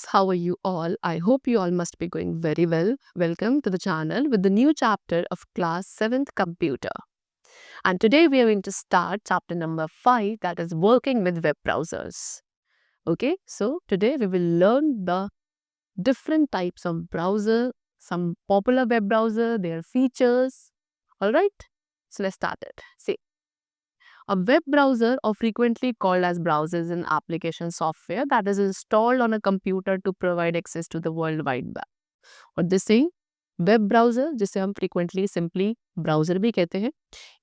friends, how are you all? I hope you all must be going very well. Welcome to the channel with the new chapter of class 7th computer. And today we are going to start chapter number 5, that is working with web browsers. Okay, so today we will learn the different types of browser, some popular web browser, their features. All right, so let's start it. See, a web browser, or frequently called as browsers and application software that is installed on a computer to provide access to the World Wide Web. और this saying web browser, जिसे हम frequently simply browser भी कहते हैं,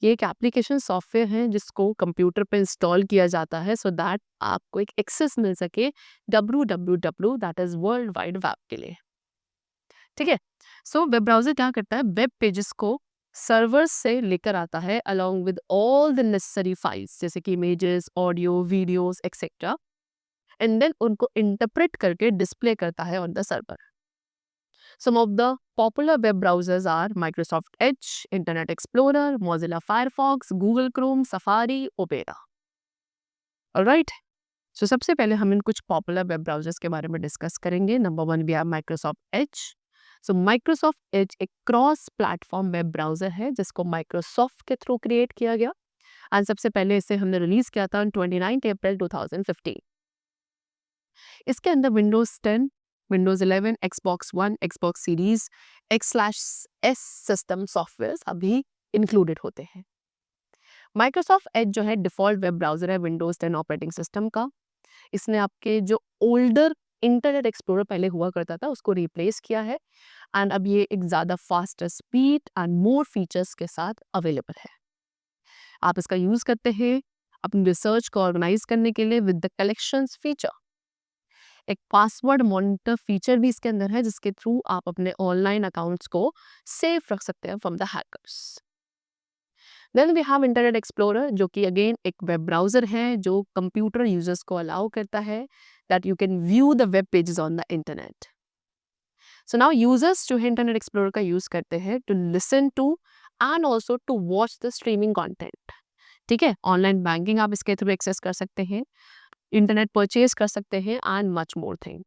ये एक application software है जिसको कंप्यूटर पे इंस्टॉल किया जाता है सो दैट आपको एक एक्सेस मिल सके www that is world wide web के लिए। ठीक है, सो वेब ब्राउज़र क्या करता है, वेब पेजेस को सर्वर्स से लेकर आता है along with all the necessary files, जैसे कि images, audio, videos etcetera, and then उनको इंटरप्रेट करके डिस्प्ले करता है on the server. Some of the popular web browsers are Microsoft Edge, Internet Explorer, Mozilla Firefox, Google Chrome, Safari, Opera. Alright? So सबसे पहले हम इन कुछ पॉपुलर वेब ब्राउजर्स के बारे में डिस्कस करेंगे। Number 1 we have Microsoft Edge. So Microsoft Edge एक cross platform web browser है जिसको माइक्रोसॉफ्ट के थ्रू क्रिएट किया गया, एंड सबसे पहले इसे हमने रिलीज किया था 29 अप्रैल 2015। इसके अंदर Windows 10, Windows 11, Xbox one, Xbox series, X/S system software अभी इंक्लूडेड होते हैं। माइक्रोसॉफ्ट एज जो है डिफॉल्ट वेब ब्राउजर है विंडोज 10 ऑपरेटिंग सिस्टम का। इसने आपके जो ओल्डर इंटरनेट एक्सप्लोरर पहले हुआ करता था उसको रिप्लेस किया है, एंड अब ये एक ज़्यादा faster speed and more features के साथ अवेलेबल है। आप इसका यूज़ करते हैं अपनी रिसर्च को ऑर्गेनाइज करने के लिए विद द कलेक्शंस फीचर। एक पासवर्ड मॉनिटर फीचर भी इसके अंदर है जिसके थ्रू आप अपने ऑनलाइन अकाउंट्स को सेफ रख सकते हैं from the hackers. Then we have Internet Explorer, जो कि अगेन एक वेब ब्राउजर है जो कंप्यूटर यूजर्स को अलाउ करता है that you can view the web pages on the internet. So now users जो है इंटरनेट एक्सप्लोरर का यूज करते हैं to listen to and also to watch the streaming content. ठीक है, ऑनलाइन बैंकिंग आप इसके थ्रू एक्सेस कर सकते हैं, इंटरनेट परचेज कर सकते हैं and much more thing.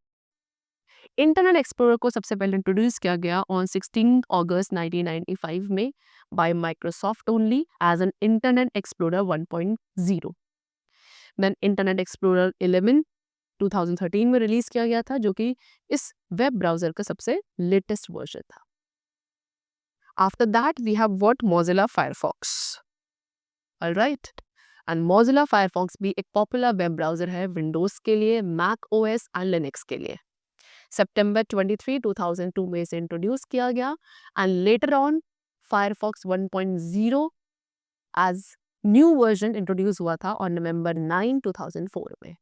Internet explorer को सबसे पहले इंट्रोड्यूस किया गया ऑन 16 अगस्त 1995 में by Microsoft only as an Internet Explorer 1.0। Then Internet Explorer 11 2013 में रिलीज किया गया था, जो कि इस वेब ब्राउजर का सबसे लेटेस्ट वर्जन था। After that we have what Mozilla Firefox. Alright, and Mozilla Firefox भी एक पॉपुलर वेब ब्राउजर है विंडोज के लिए, मैक ओएस एंड लिनक्स के लिए। सितंबर 23, 2002 में इसे इंट्रोड्यूस किया गया, and later on Firefox 1.0 as new version introduce हुआ था ऑन नवंबर 9, 2004 में।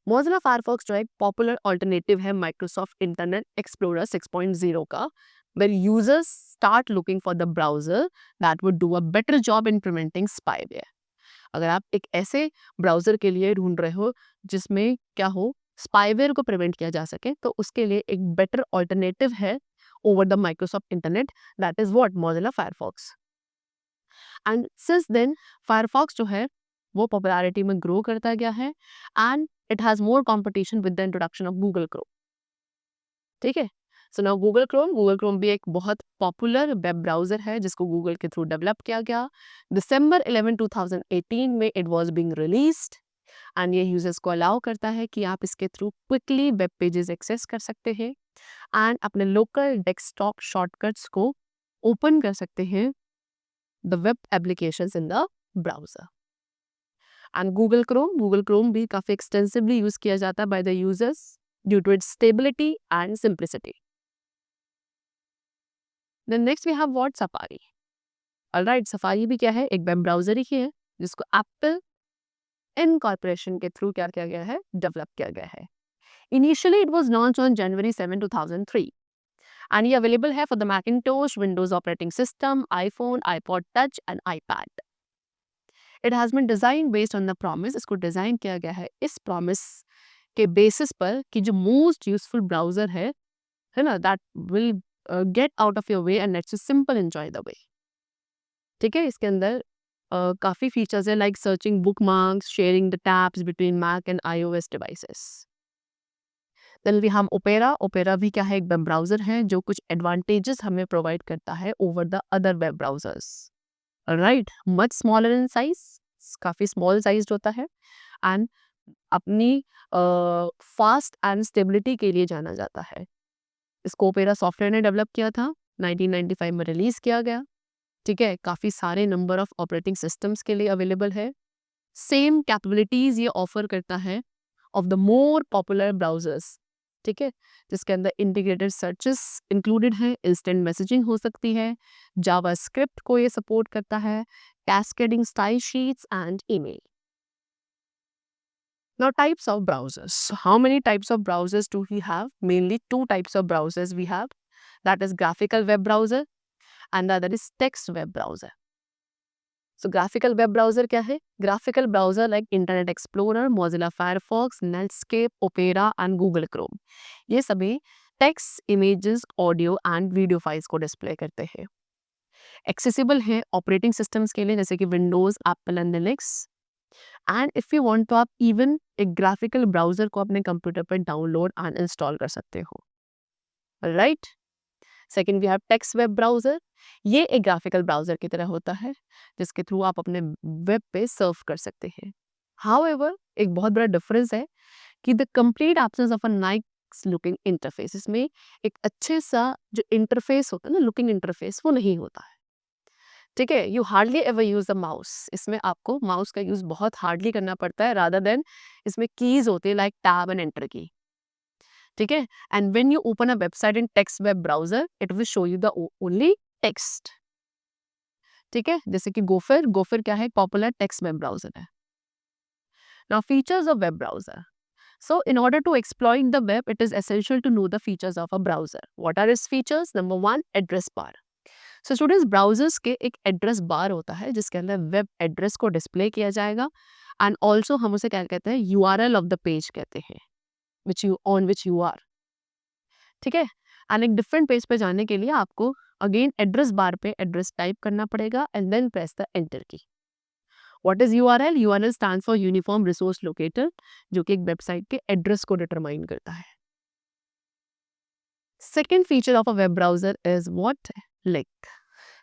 मोजिला फायरफॉक्स जो एक पॉपुलर अल्टरनेटिव है माइक्रोसॉफ्ट इंटरनेट एक्सप्लोरर 6.0 का, where users start looking for the browser that would do a better job implementing spyware। अगर आप एक ऐसे ब्राउजर के लिए ढूंढ रहे हो जिसमें क्या हो, स्पाईवेयर को प्रिवेंट किया जा सके, तो उसके लिए एक बेटर ऑल्टरनेटिव है over the Microsoft internet, that is what Mozilla Firefox. And since then Firefox जो है वो पॉपुलैरिटी में ग्रो करता गया है, and it has more competition with the introduction of Google Chrome. ठीक है, सो नाउ गूगल क्रोम भी एक बहुत पॉपुलर वेब ब्राउजर है जिसको गूगल के थ्रू डेवलप किया गया। दिसंबर 11, 2018 में it was being released, and ये यूजर्स को अलाउ करता है कि आप इसके through quickly web pages access कर सकते हैं एंड अपने लोकल डेस्कटॉप शॉर्टकट्स को ओपन कर सकते हैं the web applications in the browser. And Google Chrome भी काफ़ी एक्सटेंसिवली यूज किया जाता है by the users due to its stability and simplicity. Then next we have what Safari. Alright, Safari भी क्या है, एक वेब ब्राउजर ही है जिसको एप्पल इनकॉर्पोरेशन के थ्रू क्या किया गया है, डेवलप किया गया है। Initially it was launch on January 7, 2003, and ये अवेलेबल है for the Macintosh, Windows operating system, iPhone, iPod touch and iPad. It has been design based on the promise, इसको डिजाइन किया गया है इस प्रॉमिस के बेसिस पर कि जो मोस्ट यूजफुल ब्राउजर है ना, that will get out of your way and lets you simple enjoy the way. ठीक है, इसके अंदर काफ़ी फीचर्स है like searching bookmarks, sharing the tabs between Mac and iOS devices. Then we have Opera. Opera भी क्या है, एक वेब ब्राउजर है जो कुछ एडवांटेजेस हमें प्रोवाइड करता है over the other web browsers, right. Much smaller in size, काफ़ी स्मॉल साइज्ड होता है, एंड अपनी फास्ट एंड स्टेबिलिटी के लिए जाना जाता है। इसको ओपेरा सॉफ्टवेयर ने डेवलप किया था, 1995 में रिलीज किया गया, ठीक है। काफ़ी सारे नंबर ऑफ ऑपरेटिंग सिस्टम्स के लिए अवेलेबल है। सेम कैपेबिलिटीज ये ऑफर करता है of the more popular browsers, ठीक है, जिसके अंदर इंटीग्रेटेड सर्चेस इंक्लूडेड है, इंस्टेंट मैसेजिंग हो सकती है, जावास्क्रिप्ट को ये सपोर्ट करता है, cascading style sheets and email. Now, types of browsers. So how many types of browsers do we have? Mainly two types of browsers we have. That is graphical web browser and the other is text web browser. So graphical web browser क्या है? Graphical browser like Internet Explorer, Mozilla Firefox, Netscape, Opera and Google Chrome. ये सभी text, images, audio and video files को display करते हैं। Accessible है operating systems के लिए जैसे कि Windows, Apple and Linux. And if you want तो आप इवन एक ग्राफिकल ब्राउज़र को अपने कंप्यूटर पर डाउनलोड एंड इंस्टॉल कर सकते हो, right. Second we have text web browser. ये एक ग्राफिकल ब्राउज़र की तरह होता है जिसके थ्रू आप अपने वेब पे सर्फ कर सकते हैं। हाउएवर एक बहुत बड़ा डिफरेंस है कि the complete absence of a nice looking interface, इसमें एक अच्छे सा जो इंटरफेस होता है ना, लुकिंग इंटरफेस, वो नहीं होता है, ठीक है। You hardly ever use a mouse, इसमें आपको माउस का यूज बहुत हार्डली करना पड़ता है, रादर देन इसमें कीज होती है लाइक टैब एंड एंटर की, ठीक है। And when you open a website in text web browser it will show you the only text, ठीक है। जैसे कि गोफर, गोफर क्या है, पॉपुलर टेक्स्ट वेब ब्राउजर है। Now features of web browser. So in order to exploit the web, it is essential to know the features of a browser. What are its features? Number one, address bar. So students browsers के एक address bar होता है जिसके अंदर web address को display किया जाएगा, and also हम उसे क्या कहते हैं, यूआरएल ऑफ द पेज कहते हैं, which you on which you are, ठीक है। एंड एक डिफरेंट पेज पे जाने के लिए आपको अगेन एड्रेस बार पे एड्रेस टाइप करना पड़ेगा and then press the enter key. What is URL? URL stands for uniform resource locator, जो कि एक वेबसाइट के एड्रेस को डिटरमाइन करता है। Second feature of a web browser is what? Link.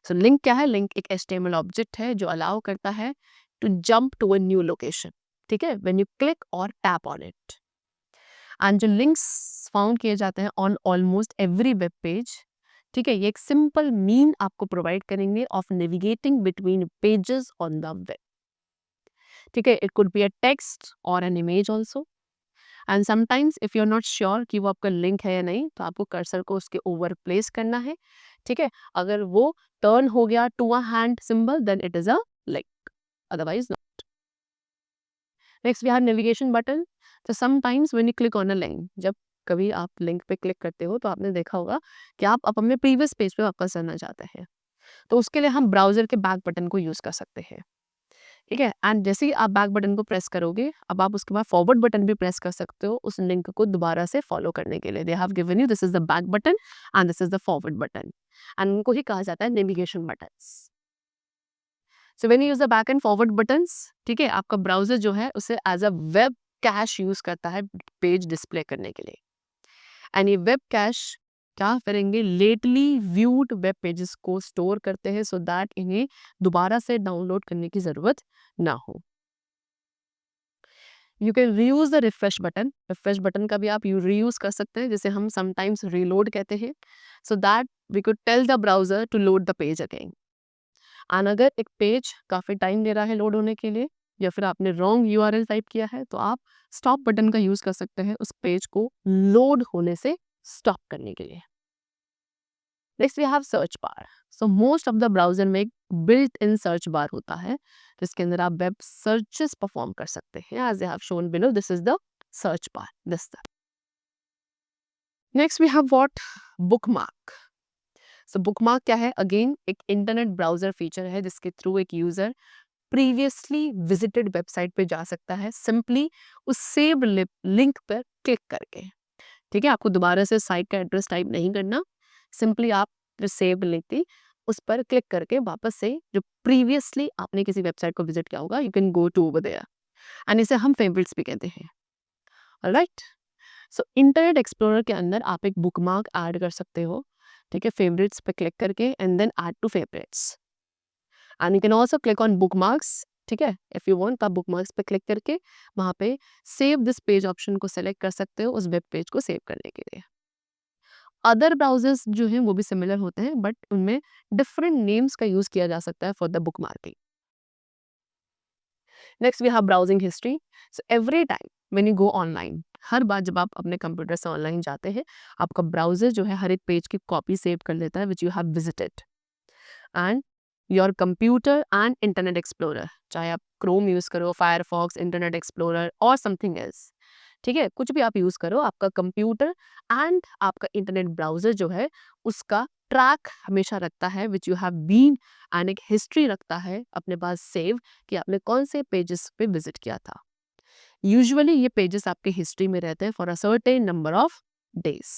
So link क्या है? लिंक एक HTML ऑब्जेक्ट है जो अलाउ करता है to jump to a new location, ठीक है, व्हेन यू क्लिक और टैप ऑन इट। एंड जो लिंक्स फाउंड किए जाते हैं on almost every web page, ठीक है, ये एक सिंपल मीन आपको प्रोवाइड करेंगे of navigating between pages on the web, ठीक है। It could be a text और an image also, and sometimes if you are not sure कि वो आपका लिंक है या नहीं, तो आपको कर्सर को उसके ओवर प्लेस करना है, ठीक है। अगर वो टर्न हो गया to a hand symbol then it is a link, otherwise not. Next we have navigation button. तो sometimes when you click on a link, जब कभी आप लिंक पे क्लिक करते हो तो आपने देखा होगा कि आप अपने प्रीवियस पेज पे वापस आना चाहते हैं, तो उसके लिए हम ब्राउजर के बैक बटन को यूज कर सकते हैं, ठीक है। एंड जैसे ही आप बैक बटन को प्रेस करोगे, अब आप उसके बाद फॉरवर्ड बटन भी प्रेस कर सकते हो उस लिंक को दोबारा से फॉलो करने के लिए। They have given you this is the back button and this is the forward button, and उनको ही कहा जाता है navigation buttons. So when you use the back and forward buttons, ठीक है, आपका ब्राउजर जो है उसे as a web cache use करता है पेज डिस्प्ले करने के लिए, एंड ये वेब कैश क्या करेंगे, लेटली व्यूड वेब पेजेस को स्टोर करते हैं सो दैट इन्हें दोबारा से डाउनलोड करने की जरूरत ना हो। You can reuse the refresh button, refresh button का भी आप रीयूज कर सकते हैं, जिसे हम समटाइम्स रीलोड कहते हैं, so that we could tell the browser to load the page again. And अगर एक पेज काफ़ी टाइम ले रहा है लोड होने के लिए, या फिर आपने रॉन्ग यूआरएल टाइप किया है, तो आप स्टॉप बटन का यूज कर सकते हैं उस पेज को लोड होने से स्टॉप करने के लिए। Next we have search bar. So most of the browser में एक बिल्ट इन सर्च बार होता है जिसके अंदर आप वेब सर्चेस परफॉर्म कर सकते हैं, as I have shown below, this is the search bar, this. Next we have what? Bookmark. So bookmark क्या है? अगेन एक इंटरनेट ब्राउजर फीचर है जिसके थ्रू एक यूजर प्रीवियसली विजिटेड वेबसाइट पे जा सकता है सिंपली उस सेव्ड लिंक पर क्लिक करके, ठीक है। आपको दोबारा से साइट का एड्रेस टाइप नहीं करना, सिंपली आप जो सेव्ड लिंक थी उस पर क्लिक करके वापस से जो प्रीवियसली आपने किसी वेबसाइट को विजिट किया होगा, you can go to over there, and इसे हम फेवरेट्स भी कहते हैं, ऑलराइट। सो इंटरनेट एक्सप्लोरर के अंदर आप एक बुकमार्क ऐड कर सकते हो, ठीक है, फेवरेट्स पे क्लिक करके and then add to favourites and you can also click on bookmarks, ठीक है, इफ़ यू वांट आप बुकमार्क्स पे क्लिक करके वहाँ पे सेव दिस पेज ऑप्शन को सेलेक्ट कर सकते हो उस वेब पेज को सेव करने के लिए। अदर ब्राउजर्स जो हैं वो भी सिमिलर होते हैं बट उनमें डिफरेंट नेम्स का यूज़ किया जा सकता है for the bookmarking. Next we have browsing history. So every time when you go online, हर बार जब आप अपने कंप्यूटर से ऑनलाइन जाते हैं, आपका ब्राउजर जो है हर एक पेज की कॉपी सेव कर लेता है which you have visited and your computer and Internet Explorer, चाहे आप क्रोम यूज़ करो, फायरफॉक्स, इंटरनेट एक्सप्लोरर और समथिंग एल्स, ठीक है, कुछ भी आप यूज़ करो, आपका कंप्यूटर एंड आपका इंटरनेट ब्राउज़र जो है उसका ट्रैक हमेशा रखता है which you have been and एक हिस्ट्री रखता है अपने पास सेव कि आपने कौन से पेजेस पे विजिट किया था। यूजुअली ये पेजेस आपके हिस्ट्री में रहते हैं for a certain number of days.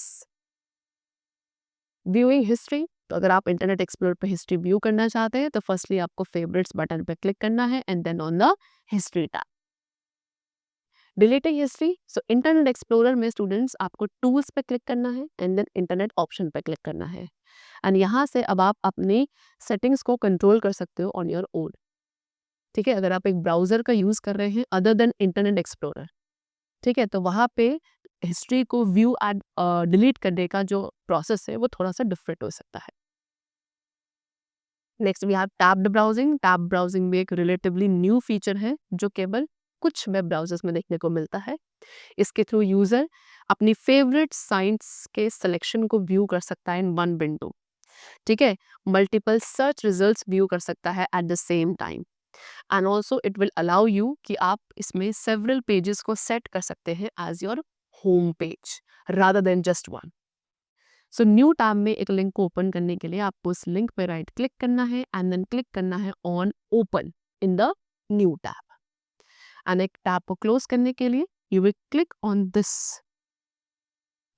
Viewing history, तो अगर आप इंटरनेट एक्सप्लोरर पे हिस्ट्री व्यू करना चाहते हैं तो फर्स्टली आपको फेवरेट्स बटन पे क्लिक करना है and then on the history tab. Deleting history, so Internet Explorer में स्टूडेंट्स आपको टूल्स पे क्लिक करना है एंड देन इंटरनेट ऑप्शन पे क्लिक करना है एंड यहाँ से अब आप अपनी सेटिंग्स को कंट्रोल कर सकते हो ऑन योर ओन, ठीक है। अगर आप एक ब्राउजर का यूज़ कर रहे हैं अदर देन इंटरनेट एक्सप्लोरर, ठीक है, तो वहाँ पे हिस्ट्री को व्यू एंड डिलीट करने का जो प्रोसेस है वो थोड़ा सा डिफरेंट हो सकता है। Next we have tabbed browsing. Tab browsing भी एक रिलेटिवली न्यू फीचर है जो केवल कुछ वेब ब्राउजर्स में देखने को मिलता है। इसके थ्रू यूज़र अपनी फेवरेट साइट्स के सिलेक्शन को व्यू कर सकता है इन वन विंडो, ठीक है, मल्टीपल सर्च रिजल्ट्स व्यू कर सकता है at the same time and also it will allow you कि आप इसमें सेवरल पेजेस को सेट कर सकते हैं as your home page rather than just one. So new tab में एक लिंक को ओपन करने के लिए आपको उस लिंक पर राइट क्लिक करना है एंड देन क्लिक करना है on open in the new tab and एक टैब को क्लोज करने के लिए you will click on this,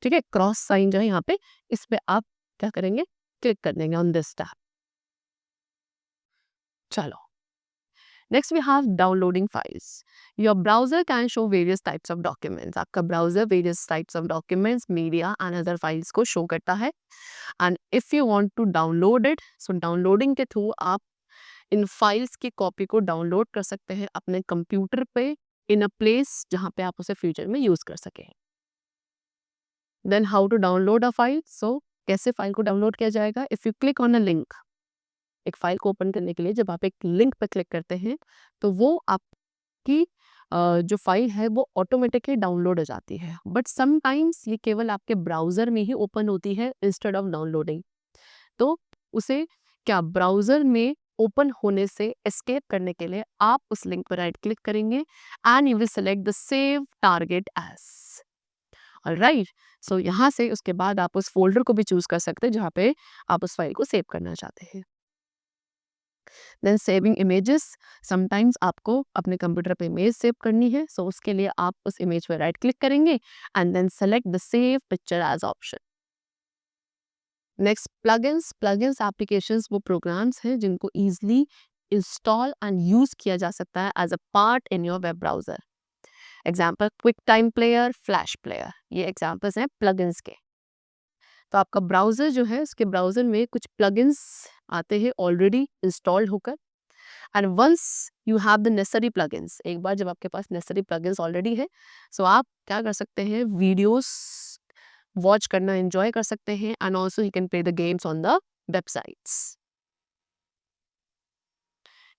ठीक है, क्रॉस साइन जो है यहाँ पे, इस पे आप क्या करेंगे, क्लिक कर देंगे ऑन दिस टैब। चलो, next we have downloading files. Your browser can show various types of documents. आपका browser various types of documents, media and other files को शो करता है and if you want to download it, so downloading के through आप इन files की copy को download कर सकते हैं अपने कंप्यूटर पे इन अ प्लेस जहाँ पे आप उसे फ्यूचर में यूज कर सकें। Then how to download a file, so कैसे फाइल को डाउनलोड किया जाएगा, if you click on a link, एक फाइल को ओपन करने के लिए जब आप एक लिंक पर क्लिक करते हैं तो वो आपकी जो फाइल है वो ऑटोमेटिकली डाउनलोड हो जाती है, बट समटाइम्स ये केवल आपके ब्राउज़र में ही ओपन होती है इंस्टेड ऑफ डाउनलोडिंग। तो उसे क्या ब्राउज़र में ओपन होने से एस्केप करने के लिए आप उस लिंक पर राइट क्लिक करेंगे and you will select the save target as, alright. So यहाँ से उसके बाद आप उस फोल्डर को भी चूज कर सकते हैं जहाँ पे आप उस फाइल को सेव करना चाहते हैं। देन सेविंग इमेजेस, समटाइम्स आपको अपने कंप्यूटर पे इमेज सेव करनी है, सो उसके लिए आप उस इमेज पर राइट क्लिक करेंगे and then select the save picture as option. Next plugins. Plugins applications वो प्रोग्राम्स हैं जिनको ईजिली इंस्टॉल एंड यूज किया जा सकता है as a part in your web browser. Example QuickTime player, flash player, ये examples हैं plugins के। तो आपका ब्राउजर जो है उसके ब्राउजर में कुछ प्लगइन्स आते हैं ऑलरेडी इंस्टॉल्ड होकर and once you have the necessary plugins, एक बार जब आपके पास नेसेसरी प्लगइन्स ऑलरेडी है, सो आप क्या कर सकते हैं, वीडियोस वॉच करना एंजॉय कर सकते हैं and also you can play the games on the websites.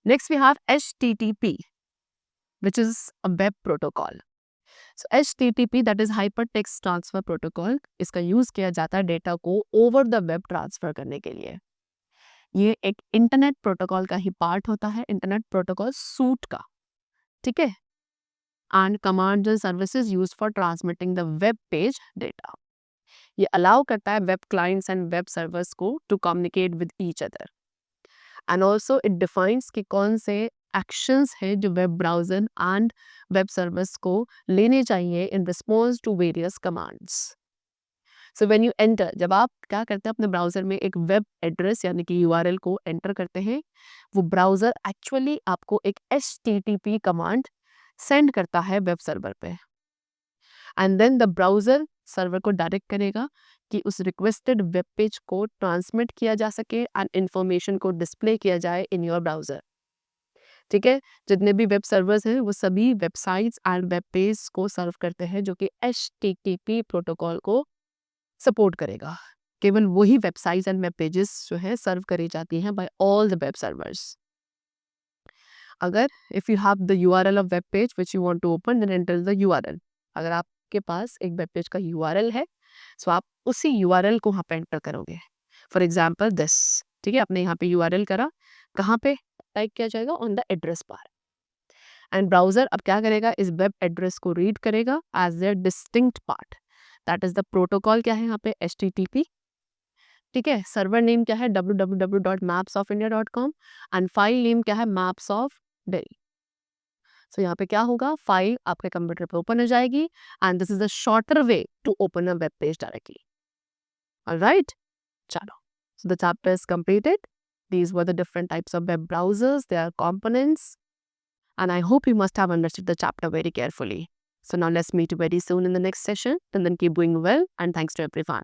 Next we have HTTP, which is a web protocol. So HTTP that is Hypertext Transfer Protocol, इसका यूज किया जाता है डेटा को over the web transfer करने के लिए। ये एक इंटरनेट प्रोटोकॉल का ही पार्ट होता है, इंटरनेट प्रोटोकॉल सूट का, ठीक है, and commands and services use for transmitting the web page data. ये अलाउ करता है web clients and web servers को to communicate with each other and also it defines कि कौन से एक्शंस है जो web browser and web servers को लेने चाहिए in response to various commands. So when you enter, जब आप क्या करते हैं अपने ब्राउजर में एक वेब एड्रेस यानी कि URL को एंटर करते हैं, वो ब्राउजर एक्चुअली आपको एक HTTP कमांड सेंड करता है वेब सर्वर पे and then the browser server को डायरेक्ट करेगा कि उस रिक्वेस्टेड वेब पेज को ट्रांसमिट किया जा सके एंड इन्फॉर्मेशन को डिस्प्ले किया जाए इन योर ब्राउज़र। ठीक है, जितने भी वेब सर्वर्स हैं वो सभी वेबसाइट्स एंड वेब पेज को सर्व करते हैं जो कि HTTP प्रोटोकॉल को सपोर्ट करेगा। केवल वही वेबसाइट्स एंड वेब पेजेस जो है सर्व करी जाती हैं by all the web servers. अगर if you have the URL of web page which you want to open then enter the URL। अगर आपके पास एक वेब पेज का URL है सो आप उसी URL को वहाँ पे एंटर करोगे। फॉर एग्जाम्पल दिस, ठीक है, आपने यहाँ पे URL करा, कहाँ पे टाइप किया जाएगा? On the address bar. And browser अब क्या करेगा? इस वेब एड्रेस को रीड करेगा as their distinct part. That is the protocol क्या है यहाँ पे? HTTP। ठीक है, सर्वर नेम क्या है? www.mapsoffindia.com एंड फाइल नेम क्या है? Maps of Delhi. सो यहाँ पे क्या होगा? फाइल आपके कंप्यूटर पे ओपन हो जाएगी and this is a shorter way to open a web page directly. Alright, चलो, so the chapter is completed. These were the different types of web browsers, their components, and I hope you must have understood the chapter very carefully. So now let's meet very soon in the next session, and then keep doing well, and thanks to everyone.